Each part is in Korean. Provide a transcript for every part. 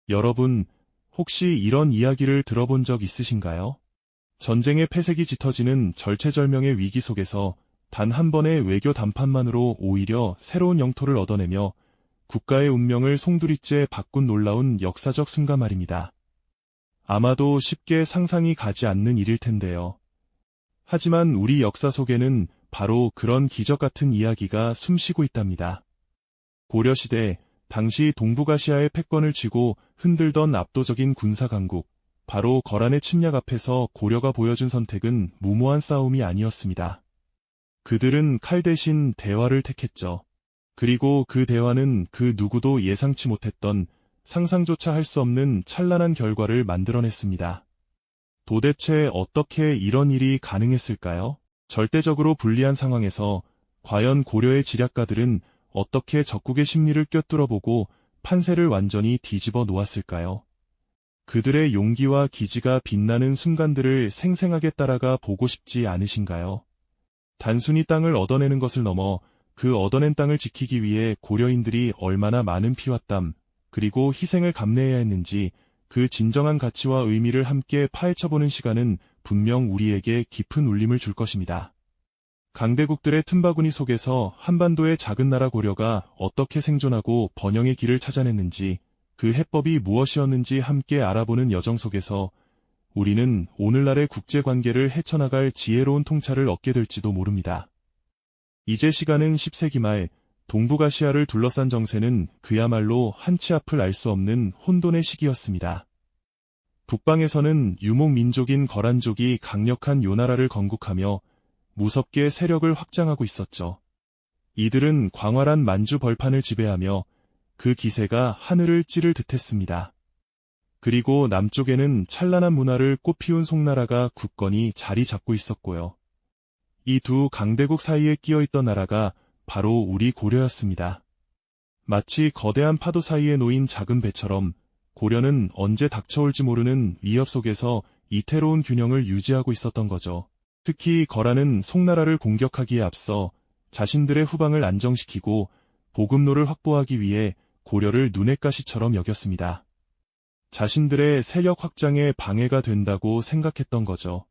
여러분, 혹시 이런 이야기를 들어본 적 있으신가요? 전쟁의 패색이 짙어지는 절체절명의 위기 속에서 단 한 번의 외교 담판만으로 오히려 새로운 영토를 얻어내며 국가의 운명을 송두리째 바꾼 놀라운 역사적 순간 말입니다. 아마도 쉽게 상상이 가지 않는 일일 텐데요. 하지만 우리 역사 속에는 바로 그런 기적 같은 이야기가 숨쉬고 있답니다. 고려시대, 당시 동북아시아의 패권을 쥐고 흔들던 압도적인 군사 강국, 바로 거란의 침략 앞에서 고려가 보여준 선택은 무모한 싸움이 아니었습니다. 그들은 칼 대신 대화를 택했죠. 그리고 그 대화는 그 누구도 예상치 못했던 상상조차 할 수 없는 찬란한 결과를 만들어냈습니다. 도대체 어떻게 이런 일이 가능했을까요? 절대적으로 불리한 상황에서 과연 고려의 지략가들은 어떻게 적국의 심리를 꿰뚫어보고 판세를 완전히 뒤집어 놓았을까요? 그들의 용기와 기지가 빛나는 순간들을 생생하게 따라가 보고 싶지 않으신가요? 단순히 땅을 얻어내는 것을 넘어 그 얻어낸 땅을 지키기 위해 고려인들이 얼마나 많은 피와 땀, 그리고 희생을 감내해야 했는지 그 진정한 가치와 의미를 함께 파헤쳐보는 시간은 분명 우리에게 깊은 울림을 줄 것입니다. 강대국들의 틈바구니 속에서 한반도의 작은 나라 고려가 어떻게 생존하고 번영의 길을 찾아냈는지, 그 해법이 무엇이었는지 함께 알아보는 여정 속에서 우리는 오늘날의 국제관계를 헤쳐나갈 지혜로운 통찰을 얻게 될지도 모릅니다. 이제 시간은 10세기 말, 동북아시아를 둘러싼 정세는 그야말로 한치 앞을 알 수 없는 혼돈의 시기였습니다. 북방에서는 유목민족인 거란족이 강력한 요나라를 건국하며 무섭게 세력을 확장하고 있었죠. 이들은 광활한 만주 벌판을 지배하며 그 기세가 하늘을 찌를 듯했습니다. 그리고 남쪽에는 찬란한 문화를 꽃피운 송나라가 굳건히 자리 잡고 있었고요. 이 두 강대국 사이에 끼어있던 나라가 바로 우리 고려였습니다. 마치 거대한 파도 사이에 놓인 작은 배처럼 고려는 언제 닥쳐올지 모르는 위협 속에서 이태로운 균형을 유지하고 있었던 거죠. 특히 거란은 송나라를 공격하기에 앞서 자신들의 후방을 안정시키고 보급로를 확보하기 위해 고려를 눈엣 가시처럼 여겼습니다. 자신들의 세력 확장에 방해가 된다고 생각했던 거죠.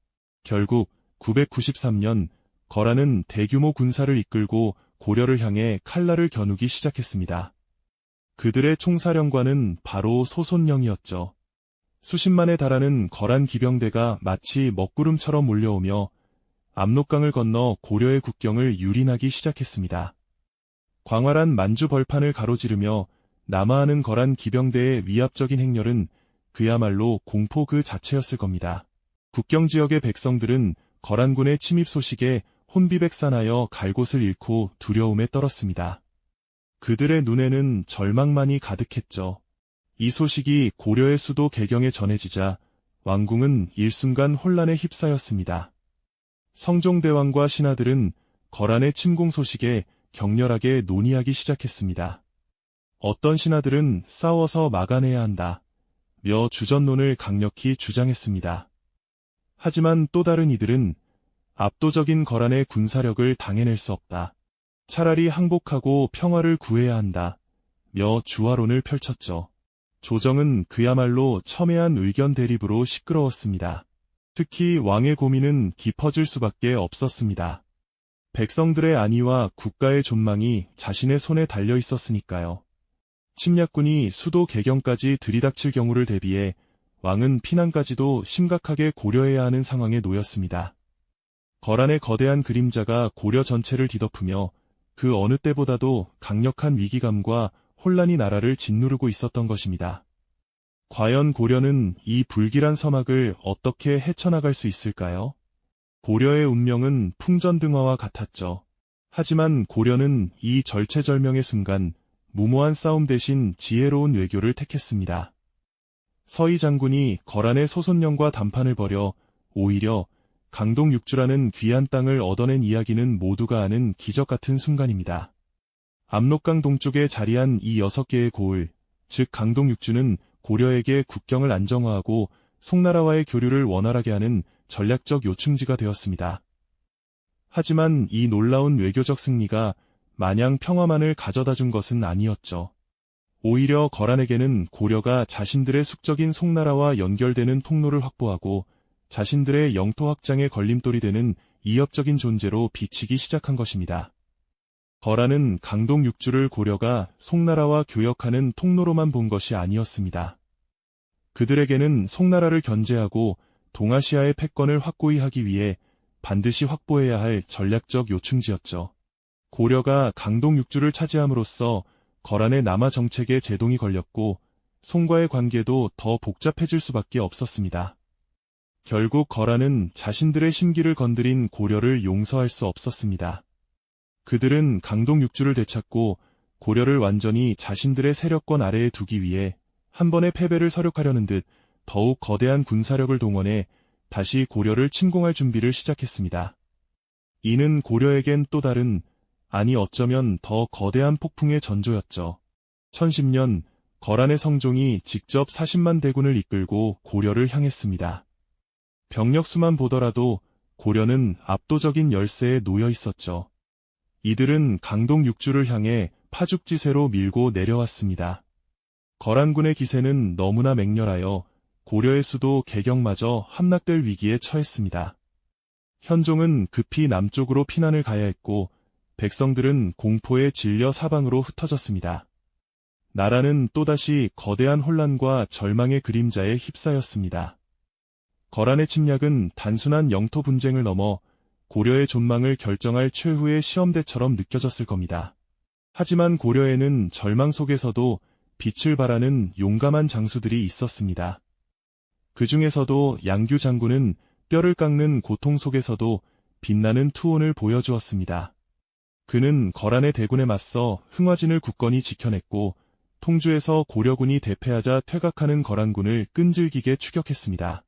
결국 993년 거란은 대규모 군사를 이끌고 고려를 향해 칼날을 겨누기 시작했습니다. 그들의 총사령관은 바로 소손령이었죠. 수십만에 달하는 거란 기병대가 마치 먹구름처럼 몰려오며 압록강을 건너 고려의 국경을 유린하기 시작했습니다. 광활한 만주 벌판을 가로지르며 남하하는 거란 기병대의 위압적인 행렬은 그야말로 공포 그 자체였을 겁니다. 국경 지역의 백성들은 거란군의 침입 소식에 혼비백산하여 갈 곳을 잃고 두려움에 떨었습니다. 그들의 눈에는 절망만이 가득했죠. 이 소식이 고려의 수도 개경에 전해지자 왕궁은 일순간 혼란에 휩싸였습니다. 성종대왕과 신하들은 거란의 침공 소식에 격렬하게 논의하기 시작했습니다. 어떤 신하들은 싸워서 막아내야 한다 며 주전론을 강력히 주장했습니다. 하지만 또 다른 이들은 압도적인 거란의 군사력을 당해낼 수 없다. 차라리 항복하고 평화를 구해야 한다 며 주화론을 펼쳤죠. 조정은 그야말로 첨예한 의견 대립으로 시끄러웠습니다. 특히 왕의 고민은 깊어질 수밖에 없었습니다. 백성들의 안위와 국가의 존망이 자신의 손에 달려 있었으니까요. 침략군이 수도 개경까지 들이닥칠 경우를 대비해 왕은 피난까지도 심각하게 고려해야 하는 상황에 놓였습니다. 거란의 거대한 그림자가 고려 전체를 뒤덮으며 그 어느 때보다도 강력한 위기감과 혼란이 나라를 짓누르고 있었던 것입니다. 과연 고려는 이 불길한 서막을 어떻게 헤쳐나갈 수 있을까요? 고려의 운명은 풍전등화와 같았죠. 하지만 고려는 이 절체절명의 순간 무모한 싸움 대신 지혜로운 외교를 택했습니다. 서희 장군이 거란의 소손령과 담판을 벌여 오히려 강동 육주라는 귀한 땅을 얻어낸 이야기는 모두가 아는 기적 같은 순간입니다. 압록강 동쪽에 자리한 이 6개의 고을, 즉 강동 육주는 고려에게 국경을 안정화하고 송나라와의 교류를 원활하게 하는 전략적 요충지가 되었습니다. 하지만 이 놀라운 외교적 승리가 마냥 평화만을 가져다 준 것은 아니었죠. 오히려 거란에게는 고려가 자신들의 숙적인 송나라와 연결되는 통로를 확보하고 자신들의 영토 확장에 걸림돌이 되는 이협적인 존재로 비치기 시작한 것입니다. 거란은 강동 육주를 고려가 송나라와 교역하는 통로로만 본 것이 아니었습니다. 그들에게는 송나라를 견제하고 동아시아의 패권을 확고히 하기 위해 반드시 확보해야 할 전략적 요충지였죠. 고려가 강동 육주를 차지함으로써 거란의 남하 정책에 제동이 걸렸고 송과의 관계도 더 복잡해질 수밖에 없었습니다. 결국 거란은 자신들의 심기를 건드린 고려를 용서할 수 없었습니다. 그들은 강동 육주를 되찾고 고려를 완전히 자신들의 세력권 아래에 두기 위해 한 번의 패배를 서력하려는 듯 더욱 거대한 군사력을 동원해 다시 고려를 침공할 준비를 시작했습니다. 이는 고려에겐 또 다른, 아니 어쩌면 더 거대한 폭풍의 전조였죠. 1010년 거란의 성종이 직접 40만 대군을 이끌고 고려를 향했습니다. 병력 수만 보더라도 고려는 압도적인 열세에 놓여 있었죠. 이들은 강동 육주를 향해 파죽지세로 밀고 내려왔습니다. 거란군의 기세는 너무나 맹렬하여 고려의 수도 개경마저 함락될 위기에 처했습니다. 현종은 급히 남쪽으로 피난을 가야 했고 백성들은 공포에 질려 사방으로 흩어졌습니다. 나라는 또다시 거대한 혼란과 절망의 그림자에 휩싸였습니다. 거란의 침략은 단순한 영토 분쟁을 넘어 고려의 존망을 결정할 최후의 시험대처럼 느껴졌을 겁니다. 하지만 고려에는 절망 속에서도 빛을 발하는 용감한 장수들이 있었습니다. 그 중에서도 양규 장군은 뼈를 깎는 고통 속에서도 빛나는 투혼을 보여주었습니다. 그는 거란의 대군에 맞서 흥화진을 굳건히 지켜냈고 통주에서 고려군이 대패하자 퇴각하는 거란군을 끈질기게 추격했습니다.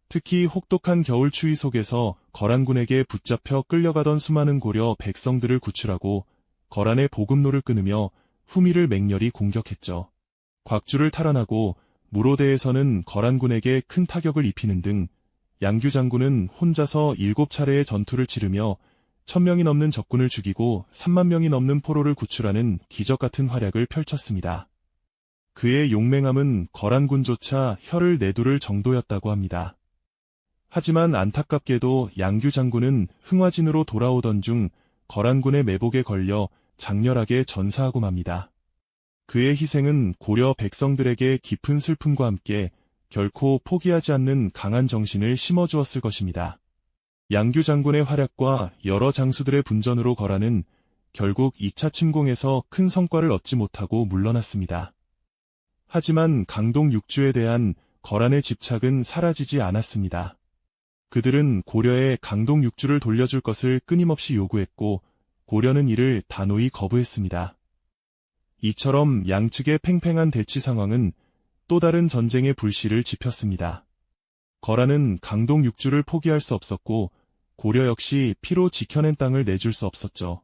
특히 혹독한 겨울 추위 속에서 거란군에게 붙잡혀 끌려가던 수많은 고려 백성들을 구출하고 거란의 보급로를 끊으며 후미를 맹렬히 공격했죠. 곽주를 탈환하고 무로대에서는 거란군에게 큰 타격을 입히는 등 양규 장군은 혼자서 7차례의 전투를 치르며 1000명이 넘는 적군을 죽이고 3만 명이 넘는 포로를 구출하는 기적같은 활약을 펼쳤습니다. 그의 용맹함은 거란군조차 혀를 내두를 정도였다고 합니다. 하지만 안타깝게도 양규 장군은 흥화진으로 돌아오던 중 거란군의 매복에 걸려 장렬하게 전사하고 맙니다. 그의 희생은 고려 백성들에게 깊은 슬픔과 함께 결코 포기하지 않는 강한 정신을 심어주었을 것입니다. 양규 장군의 활약과 여러 장수들의 분전으로 거란은 결국 2차 침공에서 큰 성과를 얻지 못하고 물러났습니다. 하지만 강동 육주에 대한 거란의 집착은 사라지지 않았습니다. 그들은 고려에 강동 육주를 돌려줄 것을 끊임없이 요구했고 고려는 이를 단호히 거부했습니다. 이처럼 양측의 팽팽한 대치 상황은 또 다른 전쟁의 불씨를 지폈습니다. 거란은 강동 육주를 포기할 수 없었고 고려 역시 피로 지켜낸 땅을 내줄 수 없었죠.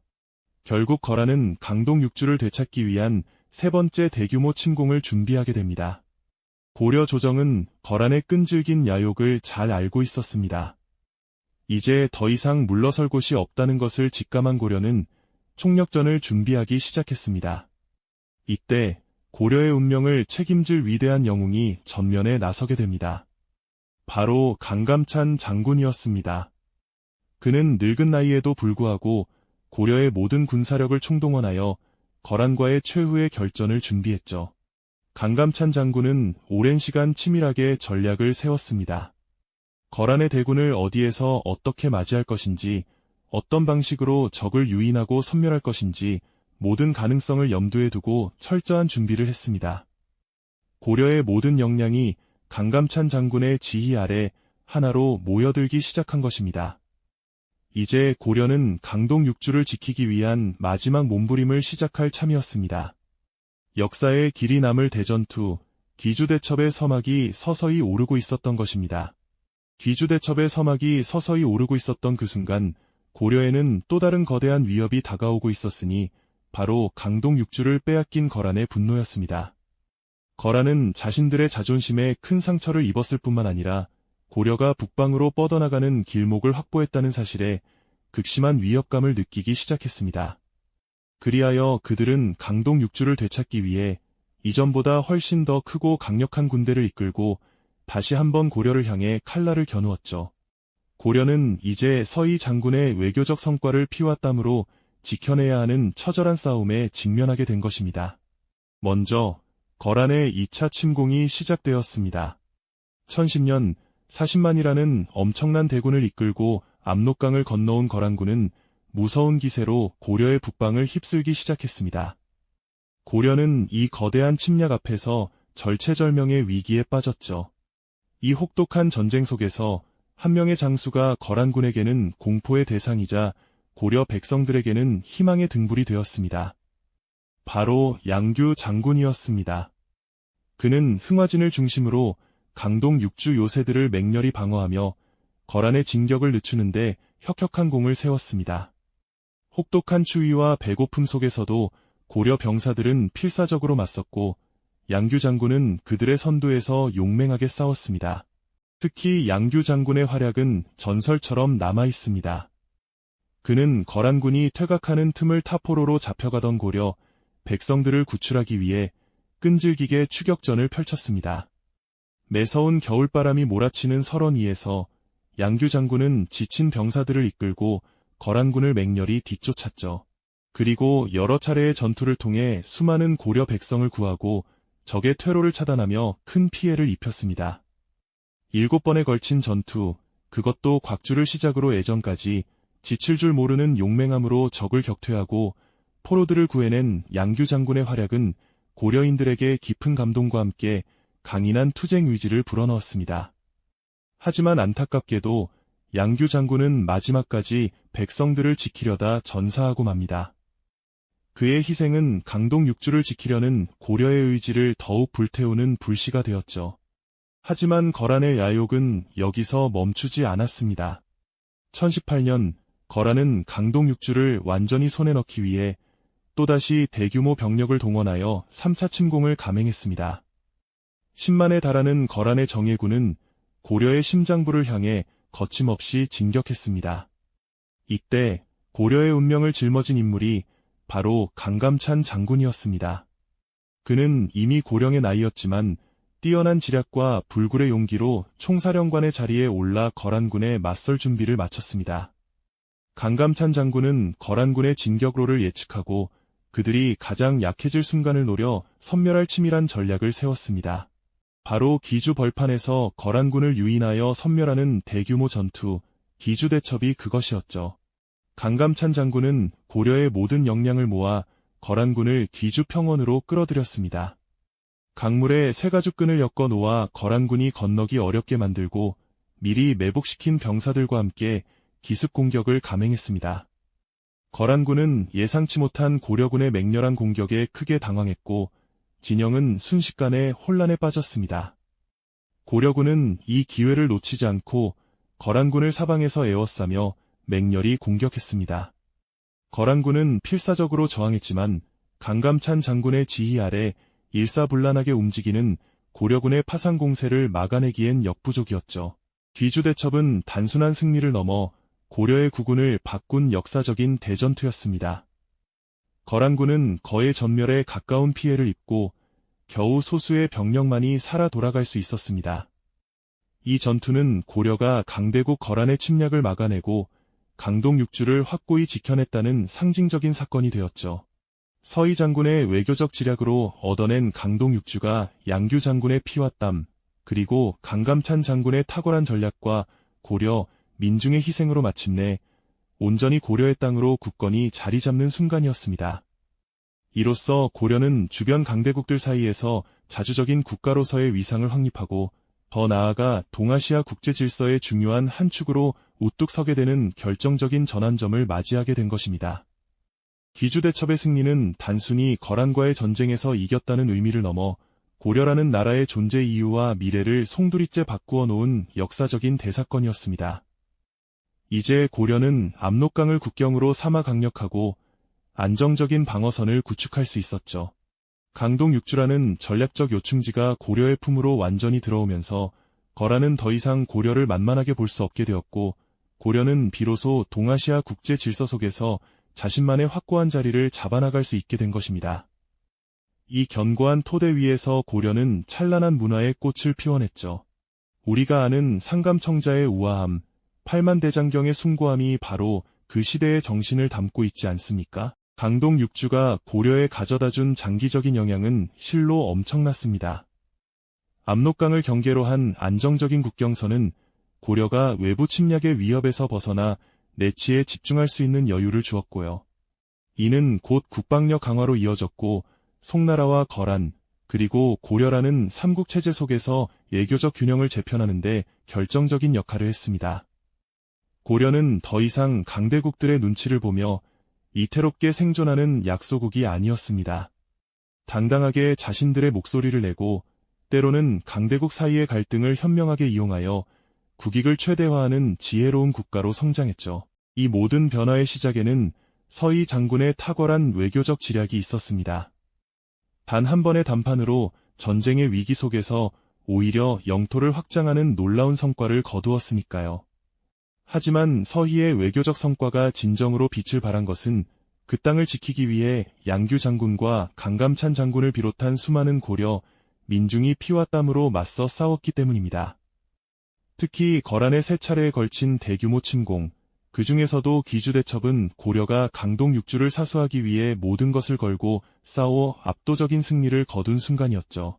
결국 거란은 강동 육주를 되찾기 위한 세 번째 대규모 침공을 준비하게 됩니다. 고려 조정은 거란의 끈질긴 야욕을 잘 알고 있었습니다. 이제 더 이상 물러설 곳이 없다는 것을 직감한 고려는 총력전을 준비하기 시작했습니다. 이때 고려의 운명을 책임질 위대한 영웅이 전면에 나서게 됩니다. 바로 강감찬 장군이었습니다. 그는 늙은 나이에도 불구하고 고려의 모든 군사력을 총동원하여 거란과의 최후의 결전을 준비했죠. 강감찬 장군은 오랜 시간 치밀하게 전략을 세웠습니다. 거란의 대군을 어디에서 어떻게 맞이할 것인지, 어떤 방식으로 적을 유인하고 섬멸할 것인지 모든 가능성을 염두에 두고 철저한 준비를 했습니다. 고려의 모든 역량이 강감찬 장군의 지휘 아래 하나로 모여들기 시작한 것입니다. 이제 고려는 강동 육주를 지키기 위한 마지막 몸부림을 시작할 참이었습니다. 역사의 길이 남을 대전투, 귀주대첩의 서막이 서서히 오르고 있었던 것입니다. 귀주대첩의 서막이 서서히 오르고 있었던 그 순간 고려에는 또 다른 거대한 위협이 다가오고 있었으니 바로 강동 육주를 빼앗긴 거란의 분노였습니다. 거란은 자신들의 자존심에 큰 상처를 입었을 뿐만 아니라 고려가 북방으로 뻗어나가는 길목을 확보했다는 사실에 극심한 위협감을 느끼기 시작했습니다. 그리하여 그들은 강동 육주를 되찾기 위해 이전보다 훨씬 더 크고 강력한 군대를 이끌고 다시 한번 고려를 향해 칼날을 겨누었죠. 고려는 이제 서희 장군의 외교적 성과를 피와 땀으로 지켜내야 하는 처절한 싸움에 직면하게 된 것입니다. 먼저 거란의 2차 침공이 시작되었습니다. 1010년 40만이라는 엄청난 대군을 이끌고 압록강을 건너온 거란군은 무서운 기세로 고려의 북방을 휩쓸기 시작했습니다. 고려는 이 거대한 침략 앞에서 절체절명의 위기에 빠졌죠. 이 혹독한 전쟁 속에서 한 명의 장수가 거란군에게는 공포의 대상이자 고려 백성들에게는 희망의 등불이 되었습니다. 바로 양규 장군이었습니다. 그는 흥화진을 중심으로 강동 6주 요새들을 맹렬히 방어하며 거란의 진격을 늦추는데 혁혁한 공을 세웠습니다. 혹독한 추위와 배고픔 속에서도 고려 병사들은 필사적으로 맞섰고 양규 장군은 그들의 선두에서 용맹하게 싸웠습니다. 특히 양규 장군의 활약은 전설처럼 남아있습니다. 그는 거란군이 퇴각하는 틈을 타포로로 잡혀가던 고려 백성들을 구출하기 위해 끈질기게 추격전을 펼쳤습니다. 매서운 겨울바람이 몰아치는 설원위에서 양규 장군은 지친 병사들을 이끌고 거란군을 맹렬히 뒤쫓았죠. 그리고 여러 차례의 전투를 통해 수많은 고려 백성을 구하고 적의 퇴로를 차단하며 큰 피해를 입혔습니다. 7번에 걸친 전투, 그것도 곽주를 시작으로 예전까지 지칠 줄 모르는 용맹함으로 적을 격퇴하고 포로들을 구해낸 양규 장군의 활약은 고려인들에게 깊은 감동과 함께 강인한 투쟁 의지를 불어넣었습니다. 하지만 안타깝게도 양규 장군은 마지막까지 백성들을 지키려다 전사하고 맙니다. 그의 희생은 강동 6주를 지키려는 고려의 의지를 더욱 불태우는 불씨가 되었죠. 하지만 거란의 야욕은 여기서 멈추지 않았습니다. 1018년 거란은 강동 6주를 완전히 손에 넣기 위해 또다시 대규모 병력을 동원하여 3차 침공을 감행했습니다. 10만에 달하는 거란의 정예군은 고려의 심장부를 향해 거침없이 진격했습니다. 이때 고려의 운명을 짊어진 인물이 바로 강감찬 장군이었습니다. 그는 이미 고령의 나이였지만 뛰어난 지략과 불굴의 용기로 총사령관의 자리에 올라 거란군에 맞설 준비를 마쳤습니다. 강감찬 장군은 거란군의 진격로를 예측하고 그들이 가장 약해질 순간을 노려 섬멸할 치밀한 전략을 세웠습니다. 바로 기주 벌판에서 거란군을 유인하여 섬멸하는 대규모 전투, 기주대첩이 그것이었죠. 강감찬 장군은 고려의 모든 역량을 모아 거란군을 기주 평원으로 끌어들였습니다. 강물에 쇠가죽끈을 엮어 놓아 거란군이 건너기 어렵게 만들고 미리 매복시킨 병사들과 함께 기습 공격을 감행했습니다. 거란군은 예상치 못한 고려군의 맹렬한 공격에 크게 당황했고 진영은 순식간에 혼란에 빠졌습니다. 고려군은 이 기회를 놓치지 않고 거란군을 사방에서 에워싸며 맹렬히 공격했습니다. 거란군은 필사적으로 저항했지만 강감찬 장군의 지휘 아래 일사불란하게 움직이는 고려군의 파상 공세를 막아내기엔 역부족이었죠. 기주대첩은 단순한 승리를 넘어 고려의 국운을 바꾼 역사적인 대전투였습니다. 거란군은 거의 전멸에 가까운 피해를 입고 겨우 소수의 병력만이 살아 돌아갈 수 있었습니다. 이 전투는 고려가 강대국 거란의 침략을 막아내고 강동 6주를 확고히 지켜냈다는 상징적인 사건이 되었죠. 서희 장군의 외교적 지략으로 얻어낸 강동 6주가 양규 장군의 피와 땀, 그리고 강감찬 장군의 탁월한 전략과 고려, 민중의 희생으로 마침내 온전히 고려의 땅으로 굳건히 자리 잡는 순간이었습니다. 이로써 고려는 주변 강대국들 사이에서 자주적인 국가로서의 위상을 확립하고 더 나아가 동아시아 국제 질서의 중요한 한 축으로 우뚝 서게 되는 결정적인 전환점을 맞이하게 된 것입니다. 기주대첩의 승리는 단순히 거란과의 전쟁에서 이겼다는 의미를 넘어 고려라는 나라의 존재 이유와 미래를 송두리째 바꾸어 놓은 역사적인 대사건이었습니다. 이제 고려는 압록강을 국경으로 삼아 강력하고 안정적인 방어선을 구축할 수 있었죠. 강동 6주라는 전략적 요충지가 고려의 품으로 완전히 들어오면서 거란은 더 이상 고려를 만만하게 볼 수 없게 되었고 고려는 비로소 동아시아 국제 질서 속에서 자신만의 확고한 자리를 잡아나갈 수 있게 된 것입니다. 이 견고한 토대 위에서 고려는 찬란한 문화의 꽃을 피워냈죠. 우리가 아는 상감청자의 우아함, 팔만대장경의 숭고함이 바로 그 시대의 정신을 담고 있지 않습니까? 강동 육주가 고려에 가져다준 장기적인 영향은 실로 엄청났습니다. 압록강을 경계로 한 안정적인 국경선은 고려가 외부 침략의 위협에서 벗어나 내치에 집중할 수 있는 여유를 주었고요. 이는 곧 국방력 강화로 이어졌고 송나라와 거란, 그리고 고려라는 삼국체제 속에서 예교적 균형을 재편하는 데 결정적인 역할을 했습니다. 고려는 더 이상 강대국들의 눈치를 보며 이태롭게 생존하는 약소국이 아니었습니다. 당당하게 자신들의 목소리를 내고 때로는 강대국 사이의 갈등을 현명하게 이용하여 국익을 최대화하는 지혜로운 국가로 성장했죠. 이 모든 변화의 시작에는 서희 장군의 탁월한 외교적 지략이 있었습니다. 단 한 번의 담판으로 전쟁의 위기 속에서 오히려 영토를 확장하는 놀라운 성과를 거두었으니까요. 하지만 서희의 외교적 성과가 진정으로 빛을 발한 것은 그 땅을 지키기 위해 양규 장군과 강감찬 장군을 비롯한 수많은 고려 민중이 피와 땀으로 맞서 싸웠기 때문입니다. 특히 거란의 세 차례에 걸친 대규모 침공, 그 중에서도 기주대첩은 고려가 강동 육주를 사수하기 위해 모든 것을 걸고 싸워 압도적인 승리를 거둔 순간이었죠.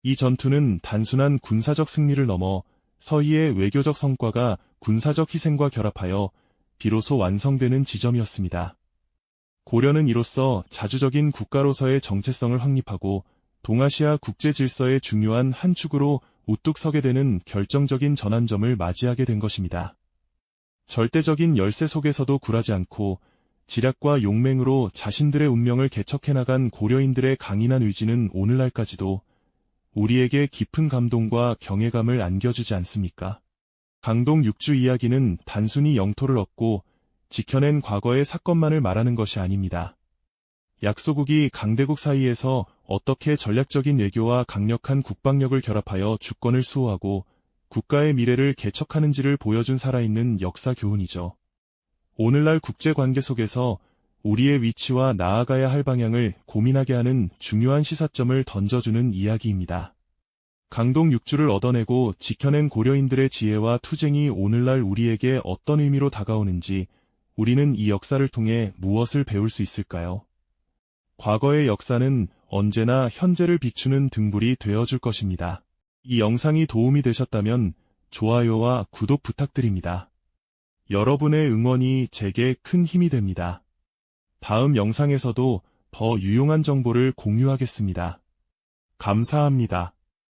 이 전투는 단순한 군사적 승리를 넘어 서희의 외교적 성과가 군사적 희생과 결합하여 비로소 완성되는 지점이었습니다. 고려는 이로써 자주적인 국가로서의 정체성을 확립하고 동아시아 국제 질서의 중요한 한 축으로 우뚝 서게 되는 결정적인 전환점을 맞이하게 된 것입니다. 절대적인 열세 속에서도 굴하지 않고 지략과 용맹으로 자신들의 운명을 개척해 나간 고려인들의 강인한 의지는 오늘날까지도 우리에게 깊은 감동과 경외감을 안겨주지 않습니까? 강동 육주 이야기는 단순히 영토를 얻고 지켜낸 과거의 사건만을 말하는 것이 아닙니다. 약소국이 강대국 사이에서 어떻게 전략적인 외교와 강력한 국방력을 결합하여 주권을 수호하고 국가의 미래를 개척하는지를 보여준 살아있는 역사 교훈이죠. 오늘날 국제관계 속에서 우리의 위치와 나아가야 할 방향을 고민하게 하는 중요한 시사점을 던져주는 이야기입니다. 강동 육주를 얻어내고 지켜낸 고려인들의 지혜와 투쟁이 오늘날 우리에게 어떤 의미로 다가오는지, 우리는 이 역사를 통해 무엇을 배울 수 있을까요? 과거의 역사는 언제나 현재를 비추는 등불이 되어줄 것입니다. 이 영상이 도움이 되셨다면 좋아요와 구독 부탁드립니다. 여러분의 응원이 제게 큰 힘이 됩니다. 다음 영상에서도 더 유용한 정보를 공유하겠습니다. 감사합니다.